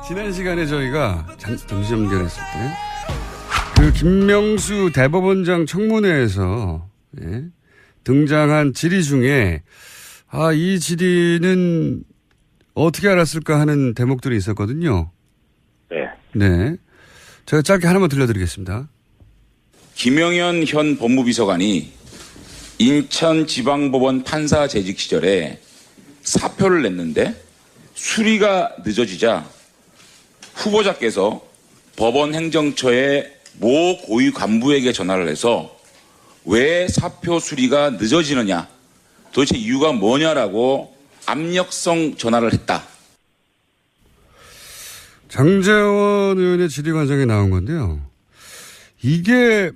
지난 시간에 저희가 정시 연결했을 때 그 김명수 대법원장 청문회에서 등장한 질의 중에 이 질의는 어떻게 알았을까 하는 대목들이 있었거든요. 네. 제가 짧게 하나만 들려드리겠습니다. 김영현 현 법무비서관이 인천지방법원 판사 재직 시절에 사표를 냈는데 수리가 늦어지자 후보자께서 법원 행정처의 모 고위 간부에게 전화를 해서 왜 사표 수리가 늦어지느냐, 도대체 이유가 뭐냐라고 압력성 전화를 했다. 장제원 의원의 질의 과정에 나온 건데요. 이게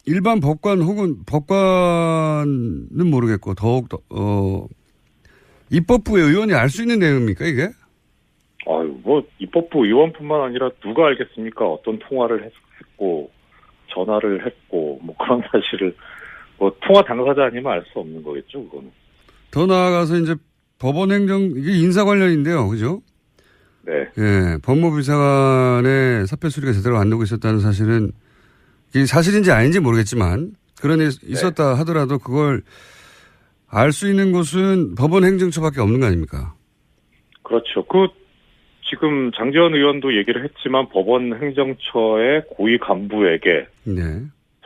일반 법관 혹은 법관은 모르겠고 더욱더 입법부의 의원이 알 수 있는 내용입니까 이게? 입법부 의원뿐만 아니라 누가 알겠습니까? 어떤 통화를 했고 전화를 했고 그런 사실을 통화 당사자 아니면 알 수 없는 거겠죠, 그거는. 더 나아가서 이제 법원 행정 이게 인사 관련인데요, 그죠? 네. 예, 법무비서관의 사표 수리가 제대로 안 되고 있었다는 사실은 이게 사실인지 아닌지 모르겠지만 그런 일이 있었다 하더라도 그걸 알 수 있는 곳은 법원 행정처밖에 없는 거 아닙니까? 그렇죠. 지금 장제원 의원도 얘기를 했지만 법원 행정처의 고위 간부에게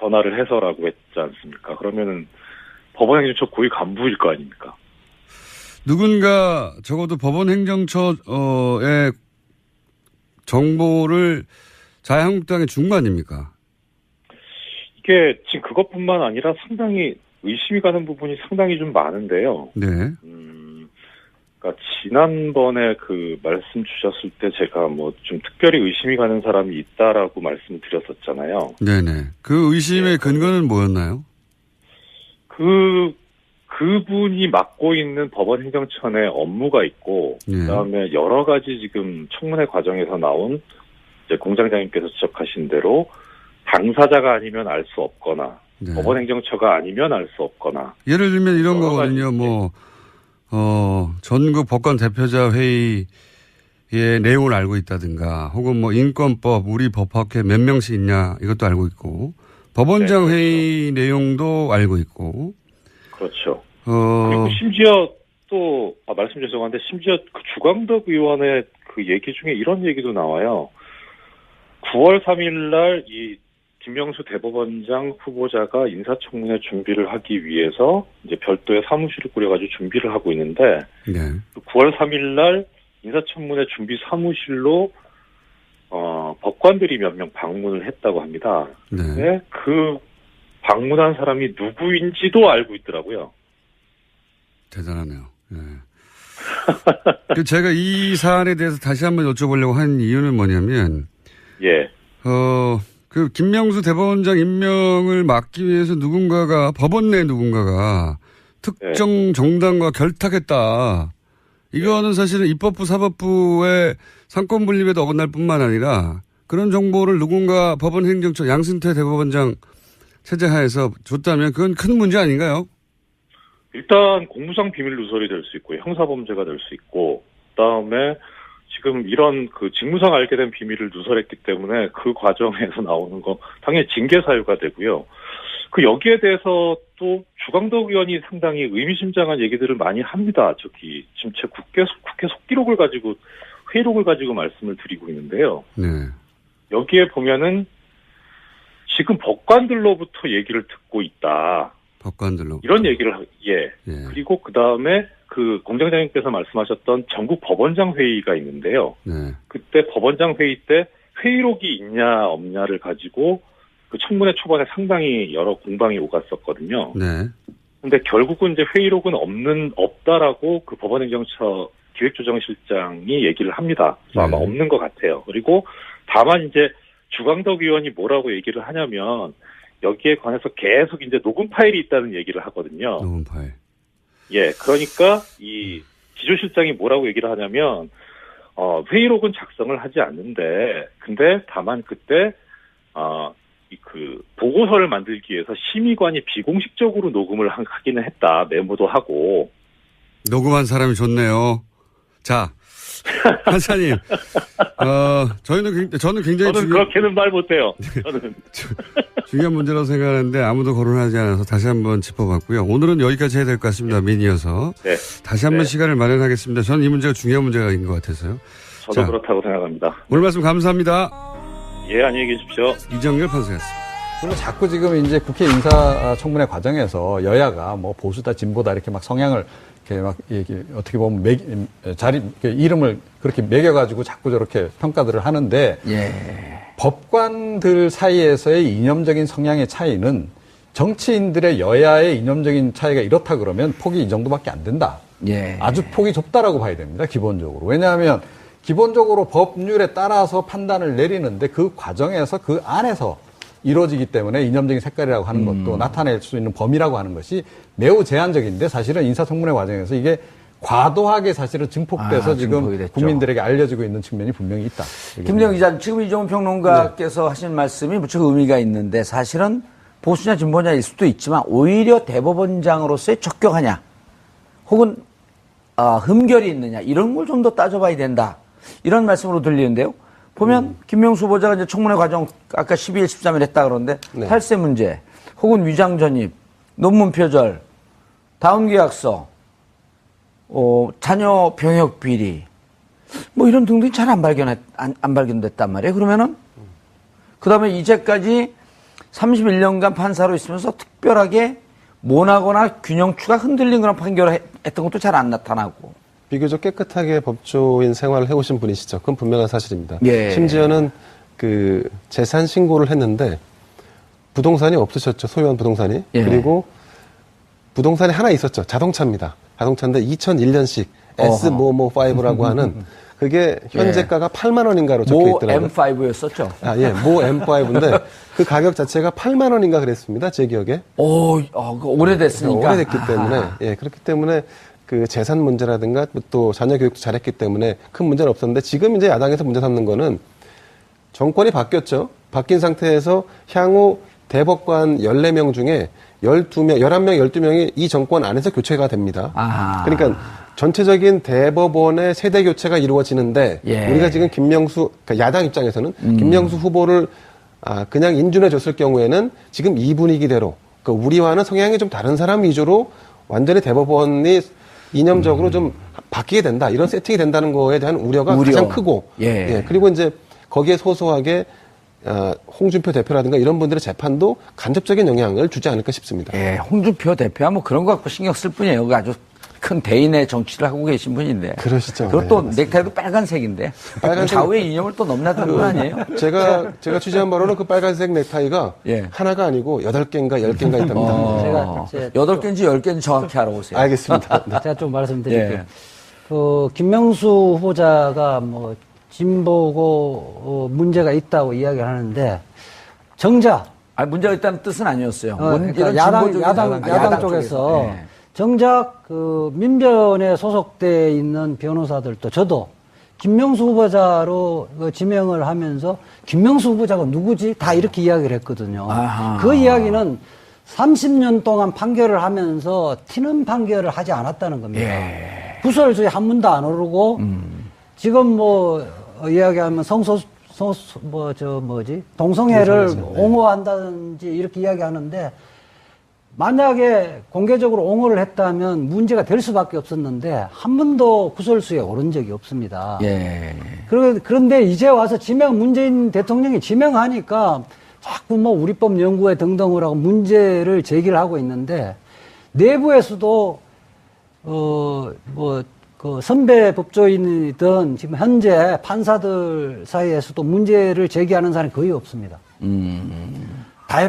전화를 해서라고 했지 않습니까? 그러면은 법원 행정처 고위 간부일 거 아닙니까? 누군가 적어도 법원 행정처의 정보를 자유한국당에 준 거 아닙니까? 이게 지금 그것뿐만 아니라 상당히 의심이 가는 부분이 상당히 좀 많은데요. 네. 그러니까 지난번에 말씀 주셨을 때 제가 좀 특별히 의심이 가는 사람이 있다라고 말씀드렸었잖아요. 네네. 그 의심의 근거는 뭐였나요? 그분이 맡고 있는 법원 행정처 내 업무가 있고, 그다음에 여러 가지 지금 청문회 과정에서 나온 이제 공장장님께서 지적하신 대로 당사자가 아니면 알 수 없거나, 법원 행정처가 아니면 알 수 없거나. 예를 들면 이런 거거든요. 전국 법관 대표자 회의의 내용을 알고 있다든가, 혹은 인권법, 우리 법학회 몇 명씩 있냐, 이것도 알고 있고, 법원장 회의 내용도 알고 있고. 그렇죠. 그리고 심지어 또, 말씀 죄송한데, 심지어 주광덕 의원의 얘기 중에 이런 얘기도 나와요. 9월 3일 날 김명수 대법원장 후보자가 인사청문회 준비를 하기 위해서 이제 별도의 사무실을 꾸려가지고 준비를 하고 있는데, 9월 3일 날 인사청문회 준비 사무실로 법관들이 몇 명 방문을 했다고 합니다. 근데 그 방문한 사람이 누구인지도 알고 있더라고요. 대단하네요. 네. 제가 이 사안에 대해서 다시 한번 여쭤보려고 한 이유는 뭐냐면, 김명수 대법원장 임명을 막기 위해서 법원 내 누군가가 특정 정당과 결탁했다. 이거는 사실은 입법부, 사법부의 상권 분립에도 어긋날 뿐만 아니라 그런 정보를 누군가 법원 행정처 양승태 대법원장 체제 하에서 줬다면 그건 큰 문제 아닌가요? 일단 공무상 비밀 누설이 될 수 있고 형사범죄가 될 수 있고, 그다음에 지금 이런 직무상 알게 된 비밀을 누설했기 때문에 그 과정에서 나오는 거 당연히 징계 사유가 되고요. 여기에 대해서 또 주광덕 의원이 상당히 의미심장한 얘기들을 많이 합니다. 지금 제 국회 속기록을 가지고, 회의록을 가지고 말씀을 드리고 있는데요. 여기에 보면은 지금 법관들로부터 얘기를 듣고 있다. 법관들로. 이런 얘기를, 그리고 그 다음에 공장장님께서 말씀하셨던 전국 법원장 회의가 있는데요. 그때 법원장 회의 때 회의록이 있냐 없냐를 가지고 청문회 초반에 상당히 여러 공방이 오갔었거든요. 근데 결국은 이제 회의록은 없다라고 법원행정처 기획조정실장이 얘기를 합니다. 그래서 아마 없는 것 같아요. 그리고 다만 이제 주광덕 의원이 뭐라고 얘기를 하냐면 여기에 관해서 계속 이제 녹음 파일이 있다는 얘기를 하거든요. 녹음 파일. 그러니까 이 기조실장이 뭐라고 얘기를 하냐면 회의록은 작성을 하지 않는데, 근데 다만 그때 보고서를 만들기 위해서 심의관이 비공식적으로 녹음을 하기는 했다. 메모도 하고. 녹음한 사람이 좋네요. 자, 판사님, 저는 굉장히 그렇게는 말 못해요. 저는. 중요한 문제라고 생각하는데 아무도 거론하지 않아서 다시 한번 짚어봤고요. 오늘은 여기까지 해야 될 것 같습니다. 민이어서. 네. 다시 한번 시간을 마련하겠습니다. 저는 이 문제가 중요한 문제인 것 같아서요. 저도 그렇다고 생각합니다. 오늘 말씀 감사합니다. 예, 안녕히 계십시오. 이정열 판사였습니다. 그리고 자꾸 지금 이제 국회 인사청문회 과정에서 여야가 뭐 보수다 진보다 이렇게 막 성향을 이렇게 막 어떻게 보면 이름을 그렇게 매겨가지고 자꾸 저렇게 평가들을 하는데 법관들 사이에서의 이념적인 성향의 차이는 정치인들의 여야의 이념적인 차이가 이렇다 그러면 폭이 이 정도밖에 안 된다. 아주 폭이 좁다라고 봐야 됩니다. 기본적으로. 왜냐하면 기본적으로 법률에 따라서 판단을 내리는데 그 과정에서 그 안에서 이루어지기 때문에 이념적인 색깔이라고 하는 것도 나타낼 수 있는 범위라고 하는 것이 매우 제한적인데 사실은 인사청문회 과정에서 이게 과도하게 사실은 증폭돼서 지금 국민들에게 알려지고 있는 측면이 분명히 있다. 김대영 기자, 지금 이종훈 평론가께서 하신 말씀이 무척 의미가 있는데 사실은 보수냐 진보냐일 수도 있지만 오히려 대법원장으로서의 적격하냐 혹은 흠결이 있느냐 이런 걸 좀 더 따져봐야 된다. 이런 말씀으로 들리는데요. 보면 김명수 후보자가 이제 청문회 과정 아까 12일, 13일 했다 그러는데 탈세 문제 혹은 위장 전입, 논문 표절, 다운 계약서, 자녀 병역 비리 뭐 이런 등등이 잘 안 발견됐단 말이에요. 그러면은 그다음에 이제까지 31년간 판사로 있으면서 특별하게 모나거나 균형추가 흔들린 그런 판결을 했던 것도 잘 안 나타나고. 비교적 깨끗하게 법조인 생활을 해오신 분이시죠. 그건 분명한 사실입니다. 심지어는 그 재산 신고를 했는데 부동산이 없으셨죠. 소유한 부동산이. 그리고 부동산이 하나 있었죠. 자동차입니다. 자동차인데 2001년식 S5라고 하는 그게 현재가가 8만 원인가로 적혀 있더라고요. 모 M5였었죠. 모 M5인데 그 가격 자체가 8만 원인가 그랬습니다. 제 기억에. 오래됐으니까. 오래됐기 때문에. 그렇기 때문에 그 재산 문제라든가 또 자녀 교육도 잘했기 때문에 큰 문제는 없었는데 지금 이제 야당에서 문제 삼는 거는 정권이 바뀌었죠. 바뀐 상태에서 향후 대법관 14명 중에 11명, 12명이 이 정권 안에서 교체가 됩니다. 그러니까 전체적인 대법원의 세대 교체가 이루어지는데 우리가 지금 그러니까 야당 입장에서는 김명수 후보를 그냥 인준해 줬을 경우에는 지금 이 분위기대로 그러니까 우리와는 성향이 좀 다른 사람 위주로 완전히 대법원이 이념적으로 좀 바뀌게 된다. 이런 세팅이 된다는 거에 대한 우려가 가장 크고. 그리고 이제 거기에 소소하게 홍준표 대표라든가 이런 분들의 재판도 간접적인 영향을 주지 않을까 싶습니다. 홍준표 대표야 뭐 그런 거 갖고 신경 쓸 뿐이에요. 아주 큰 대인의 정치를 하고 계신 분인데. 그러시죠. 그것도 넥타이도 빨간색인데. 좌우의 이념을 또 넘나드는 분 아니에요? 제가 취재한 바로는 그 빨간색 넥타이가 하나가 아니고 8개인가 10개인가 있답니다. 제가 8개인지 10개인지 정확히 알아보세요. 알겠습니다. 제가 좀 말씀드릴게요. 그 김명수 후보자가 뭐 진보고 문제가 있다고 이야기를 하는데 정작 문제가 있다는 뜻은 아니었어요. 그러니까 야당 쪽에서 정작 그 민변에 소속돼 있는 변호사들도 저도 김명수 후보자로 지명을 하면서 김명수 후보자가 누구지? 다 이렇게 이야기를 했거든요. 그 이야기는 30년 동안 판결을 하면서 튀는 판결을 하지 않았다는 겁니다. 구설수에 한 번도 안 오르고 지금 뭐 이야기하면 동성애를 옹호한다든지 이렇게 이야기하는데 만약에 공개적으로 옹호를 했다면 문제가 될 수밖에 없었는데 한 번도 구설수에 오른 적이 없습니다. 그런데 이제 와서 문재인 대통령이 지명하니까 자꾸 뭐 우리법 연구회 등등을 하고 문제를 제기를 하고 있는데 내부에서도 그 선배 법조인이든 지금 현재 판사들 사이에서도 문제를 제기하는 사람이 거의 없습니다.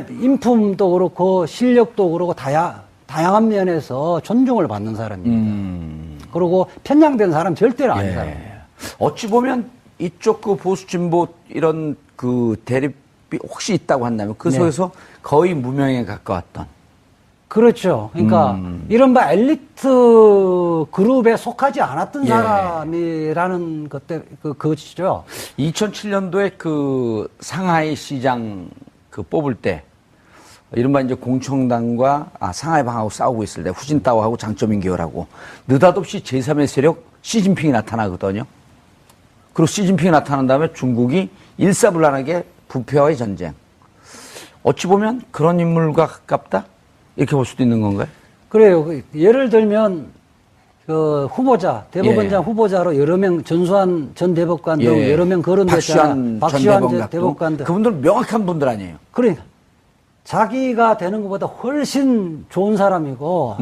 인품도 그렇고 실력도 그렇고 다양한 면에서 존중을 받는 사람입니다. 그리고 편향된 사람 절대로 아닌 사람입니다. 어찌 보면 이쪽 그 보수 진보 이런 그 대립이 혹시 있다고 한다면 그 속에서 거의 무명에 가까웠던. 그렇죠. 그러니까 이른바 엘리트 그룹에 속하지 않았던 사람이라는 그것이죠. 2007년도에 그 상하이 시장 그 뽑을 때 이른바 이제 공청당과 상하이방하고 싸우고 있을 때 후진타오하고 장쩌민 계열하고 느닷없이 제3의 세력 시진핑이 나타나거든요. 그리고 시진핑이 나타난 다음에 중국이 일사불란하게 부패와의 전쟁. 어찌 보면 그런 인물과 가깝다? 이렇게 볼 수도 있는 건가요? 그래요. 예를 들면 그 후보자, 대법원장 예. 후보자로 여러 명, 전수환 전 대법관 등 예. 여러 명 거론됐잖아요. 박시환 전 대법관 등. 그분들 명확한 분들 아니에요. 그러니까 자기가 되는 것보다 훨씬 좋은 사람이고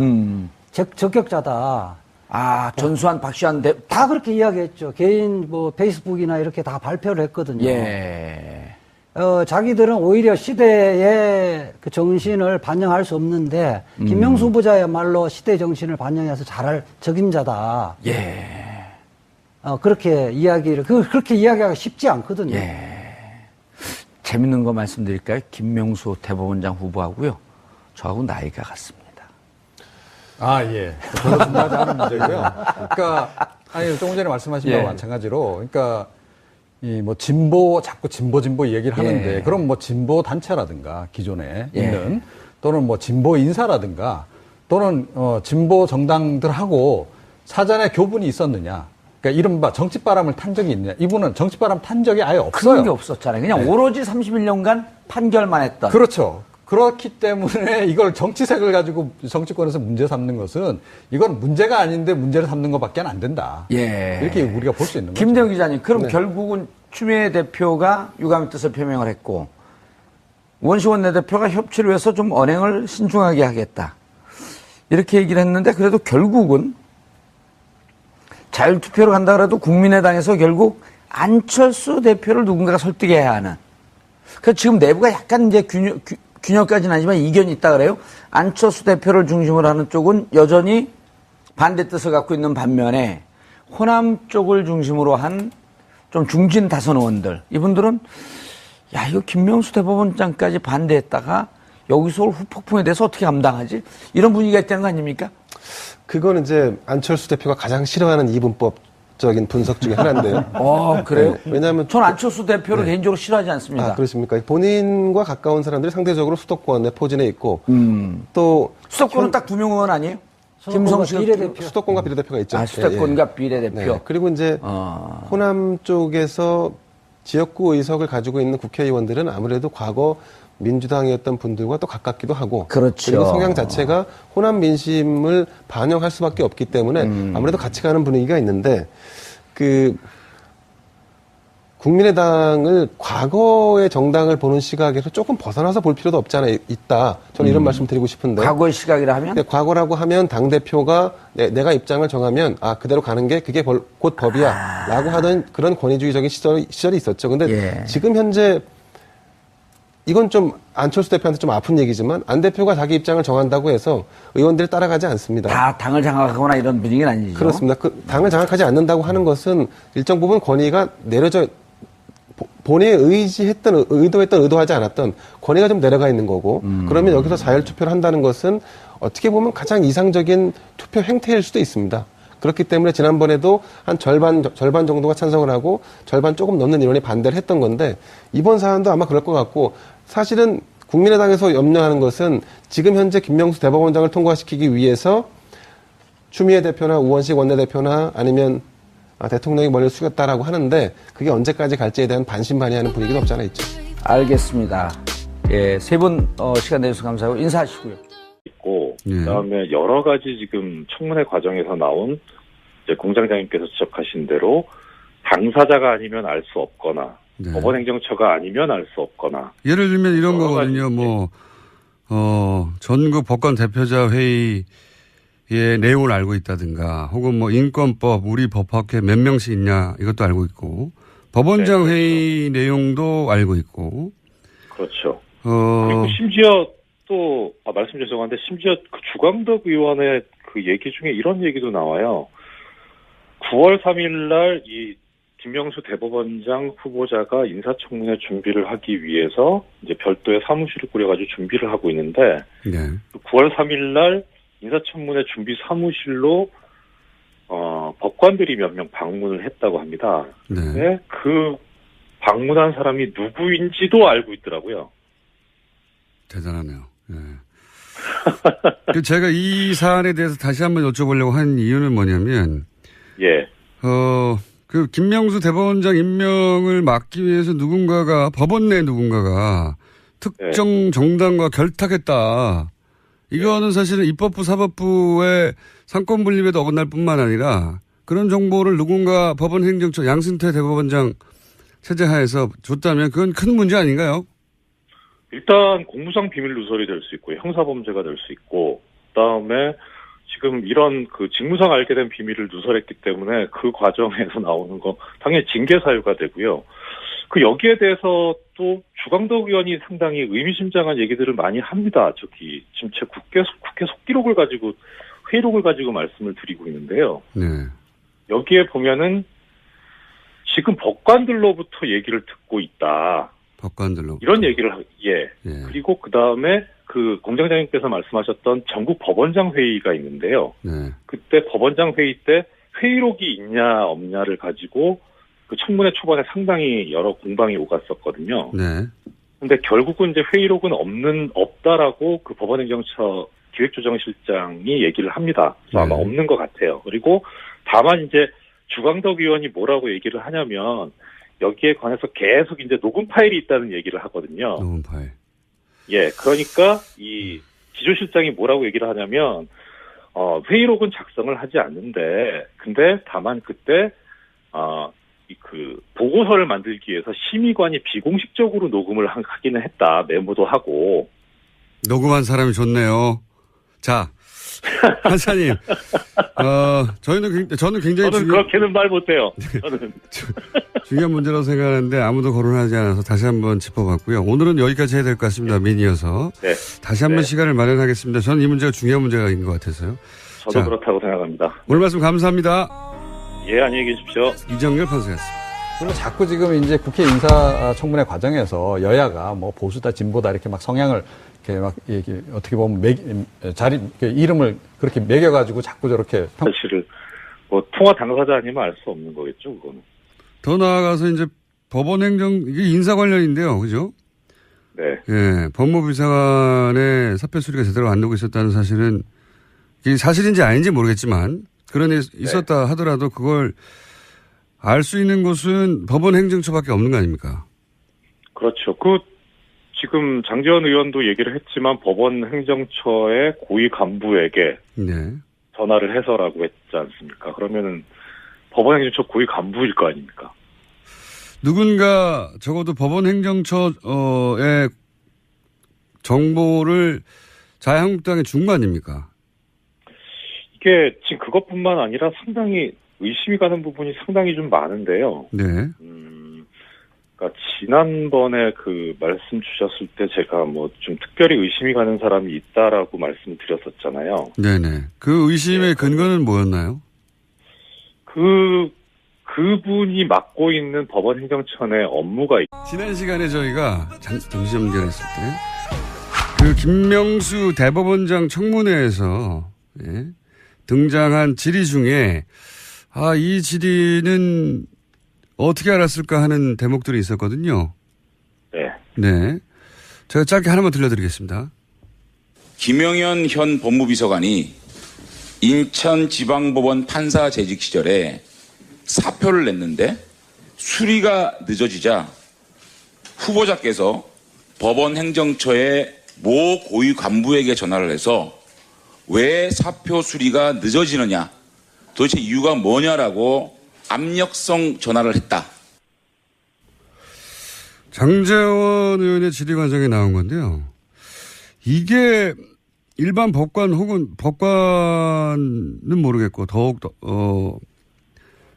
적격자다. 아, 전수환, 박시환 다 그렇게 이야기했죠. 개인 뭐 페이스북이나 이렇게 다 발표를 했거든요. 예. 자기들은 오히려 시대의 그 정신을 반영할 수 없는데 김명수 후보자야말로 시대 정신을 반영해서 잘할 적임자다. 예. 그렇게 이야기를 그렇게 이야기하기가 쉽지 않거든요. 예. 재밌는 거 말씀드릴까요? 김명수 대법원장 후보하고요. 저하고 나이가 같습니다. 아, 예. 별로 중요하지 않은 문제고요. 그러니까, 아니, 조금 전에 말씀하신 거와 마찬가지로, 그러니까, 뭐, 자꾸 진보 얘기를 하는데, 그럼 뭐, 진보 단체라든가, 기존에 있는, 또는 뭐, 진보 인사라든가, 또는, 진보 정당들하고 사전에 교분이 있었느냐. 그러니까 이른바 정치바람을 탄 적이 있느냐. 이분은 정치바람 탄 적이 아예 없어요. 그런 게 없었잖아요. 그냥 오로지 31년간 판결만 했던. 그렇죠. 그렇기 때문에 이걸 정치색을 가지고 정치권에서 문제 삼는 것은 이건 문제가 아닌데 문제를 삼는 것밖에 안 된다. 예. 이렇게 우리가 볼 수 있는 거죠. 김대영 기자님, 그럼 결국은 추미애 대표가 유감의 뜻을 표명을 했고 우원식 원내대표가 협치를 위해서 좀 언행을 신중하게 하겠다. 이렇게 얘기를 했는데 그래도 결국은 자율투표로 간다 그래도 국민의당에서 결국 안철수 대표를 누군가가 설득해야 하는. 그래서 지금 내부가 약간 이제 균형까지는 아니지만 이견이 있다 그래요. 안철수 대표를 중심으로 하는 쪽은 여전히 반대 뜻을 갖고 있는 반면에 호남 쪽을 중심으로 한 좀 중진 다선 의원들. 이분들은 야, 이거 김명수 대법원장까지 반대했다가 여기서 올 후폭풍에 대해서 어떻게 감당하지? 이런 분위기가 있다는 거 아닙니까? 그거는 이제 안철수 대표가 가장 싫어하는 이분법적인 분석 중에 하나인데요. 그래요? 네, 왜냐하면 전 안철수 대표를 개인적으로 싫어하지 않습니다. 아, 그렇습니까? 본인과 가까운 사람들이 상대적으로 수도권에 포진해 있고 또 수도권은 딱 두 명 의원 아니에요? 김성수 비례대표. 수도권과 비례대표가 있죠. 아, 수도권과 비례대표. 네. 그리고 이제 호남 쪽에서 지역구 의석을 가지고 있는 국회의원들은 아무래도 과거 민주당이었던 분들과 또 가깝기도 하고 그렇죠. 그리고 성향 자체가 호남 민심을 반영할 수밖에 없기 때문에 아무래도 같이 가는 분위기가 있는데 그 국민의당을 과거의 정당을 보는 시각에서 조금 벗어나서 볼 필요도 없지 않아 있다. 저는 이런 말씀 드리고 싶은데. 과거의 시각이라 하면? 과거라고 하면 당대표가 내가 입장을 정하면 그대로 가는 게 그게 곧 법이야. 라고 하던 그런 권위주의적인 시절이 있었죠. 근데 지금 현재 이건 좀 안철수 대표한테 좀 아픈 얘기지만 안 대표가 자기 입장을 정한다고 해서 의원들이 따라가지 않습니다. 다 당을 장악하거나 이런 분위기는 아니죠. 그렇습니다. 당을 장악하지 않는다고 하는 것은 일정 부분 권위가 내려져 본인이 의도했던 의도하지 않았던 권위가 좀 내려가 있는 거고 그러면 여기서 자율투표를 한다는 것은 어떻게 보면 가장 이상적인 투표 행태일 수도 있습니다. 그렇기 때문에 지난번에도 한 절반 정도가 찬성을 하고 절반 조금 넘는 인원이 반대를 했던 건데 이번 사안도 아마 그럴 것 같고 사실은 국민의당에서 염려하는 것은 지금 현재 김명수 대법원장을 통과시키기 위해서 추미애 대표나 우원식 원내대표나 아니면 대통령이 머리를 숙였다라고 하는데 그게 언제까지 갈지에 대한 반신반의하는 분위기도 없지 않아 있죠. 알겠습니다. 예, 세 분 시간 내주셔서 감사하고 인사하시고요. 있고 그다음에 여러 가지 지금 청문회 과정에서 나온 이제 공장장님께서 지적하신 대로 당사자가 아니면 알 수 없거나 법원행정처가 아니면 알 수 없거나 예를 들면 이런 거거든요. 전국 법관 대표자 회의 의 내용을 알고 있다든가 혹은 뭐 인권법 우리 법학회 몇 명씩 있냐 이것도 알고 있고 법원장 회의 내용도 알고 있고 그렇죠. 그리고 심지어 또 말씀 죄송한데 심지어 그 주광덕 의원의 그 얘기 중에 이런 얘기도 나와요. 9월 3일 날 이 김명수 대법원장 후보자가 인사청문회 준비를 하기 위해서 이제 별도의 사무실을 꾸려가지고 준비를 하고 있는데 9월 3일 날 인사청문회 준비 사무실로 법관들이 몇 명 방문을 했다고 합니다. 근데 그 방문한 사람이 누구인지도 알고 있더라고요. 대단하네요. 제가 이 사안에 대해서 다시 한번 여쭤보려고 한 이유는 뭐냐면 그 김명수 대법원장 임명을 막기 위해서 누군가가 법원 내 누군가가 특정 정당과 결탁했다. 이거는 사실은 입법부 사법부의 상권 분립에도 어긋날 뿐만 아니라 그런 정보를 누군가 법원 행정처 양승태 대법원장 체제 하에서 줬다면 그건 큰 문제 아닌가요? 일단 공무상 비밀 누설이 될 수 있고 형사범죄가 될 수 있고 그다음에 지금 이런 그 직무상 알게 된 비밀을 누설했기 때문에 그 과정에서 나오는 거 당연히 징계 사유가 되고요. 그 여기에 대해서 또 주광덕 의원이 상당히 의미심장한 얘기들을 많이 합니다. 저기 지금 제 국회 속기록을 가지고 회의록을 가지고 말씀을 드리고 있는데요. 네. 여기에 보면은 지금 법관들로부터 얘기를 듣고 있다. 법관들로 이런 얘기를 예. 그리고 그 다음에 그 공장장님께서 말씀하셨던 전국 법원장 회의가 있는데요. 네. 그때 법원장 회의 때 회의록이 있냐 없냐를 가지고 그 청문회 초반에 상당히 여러 공방이 오갔었거든요. 네. 근데 결국은 이제 회의록은 없다라고 그 법원행정처 기획조정실장이 얘기를 합니다. 그래서 아마 없는 것 같아요. 그리고 다만 이제 주광덕 의원이 뭐라고 얘기를 하냐면 여기에 관해서 계속 이제 녹음 파일이 있다는 얘기를 하거든요. 녹음 파일. 예, 그러니까 이 기조실장이 뭐라고 얘기를 하냐면 회의록은 작성을 하지 않는데 근데 다만 그때 그 보고서를 만들기 위해서 심의관이 비공식적으로 녹음을 하기는 했다. 메모도 하고. 녹음한 사람이 좋네요. 자, 판사님, 저는 굉장히 그렇게는 말 못해요. 저는 중요한 문제라고 생각하는데 아무도 거론하지 않아서 다시 한번 짚어봤고요. 오늘은 여기까지 해야 될 것 같습니다. 민이어서. 네. 다시 한번 시간을 마련하겠습니다. 저는 이 문제가 중요한 문제인 것 같아서요. 저도 그렇다고 생각합니다. 오늘 말씀 감사합니다. 예, 안녕히 계십시오. 이정열 판사였습니다. 그리고 자꾸 지금 이제 국회 인사청문회 과정에서 여야가 뭐 보수다 진보다 이렇게 막 성향을 이렇게 막 어떻게 보면 이름을 그렇게 매겨가지고 자꾸 저렇게 사실을 뭐 통화 당사자 아니면 알 수 없는 거겠죠, 그거는. 더 나아가서 이제 법원 행정 이게 인사 관련인데요, 그죠? 네. 예, 법무부장관의 사표 수리가 제대로 안 되고 있었다는 사실은 이게 사실인지 아닌지 모르겠지만 그런 일 있었다 하더라도 그걸 알 수 있는 곳은 법원 행정처밖에 없는 거 아닙니까? 그렇죠. 지금 장제원 의원도 얘기를 했지만 법원 행정처의 고위 간부에게 전화를 해서라고 했지 않습니까? 그러면은 법원 행정처 고위 간부일 거 아닙니까? 누군가 적어도 법원 행정처의 정보를 자유한국당에 준 거 아닙니까? 이게 지금 그것뿐만 아니라 상당히 의심이 가는 부분이 상당히 좀 많은데요. 네. 그러니까 지난번에 그 말씀 주셨을 때 제가 뭐 좀 특별히 의심이 가는 사람이 있다라고 말씀드렸었잖아요. 네네. 그 의심의 근거는 뭐였나요? 그분이 맡고 있는 법원 행정처 내 업무가 지난 시간에 저희가 정시 연결했을 때 그 김명수 대법원장 청문회에서 등장한 질의 중에 이 질의는 어떻게 알았을까 하는 대목들이 있었거든요. 네. 제가 짧게 하나만 들려드리겠습니다. 김영현 현 법무비서관이 인천지방법원 판사 재직 시절에 사표를 냈는데 수리가 늦어지자 후보자께서 법원 행정처의 모 고위 간부에게 전화를 해서 왜 사표 수리가 늦어지느냐, 도대체 이유가 뭐냐라고 압력성 전화를 했다. 장제원 의원의 질의 과정에 나온 건데요. 이게 일반 법관 혹은 법관은 모르겠고 더욱더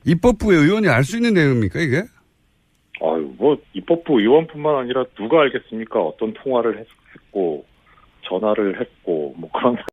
입법부의 의원이 알 수 있는 내용입니까 이게? 뭐 입법부 의원뿐만 아니라 누가 알겠습니까? 어떤 통화를 했고 전화를 했고 뭐 그런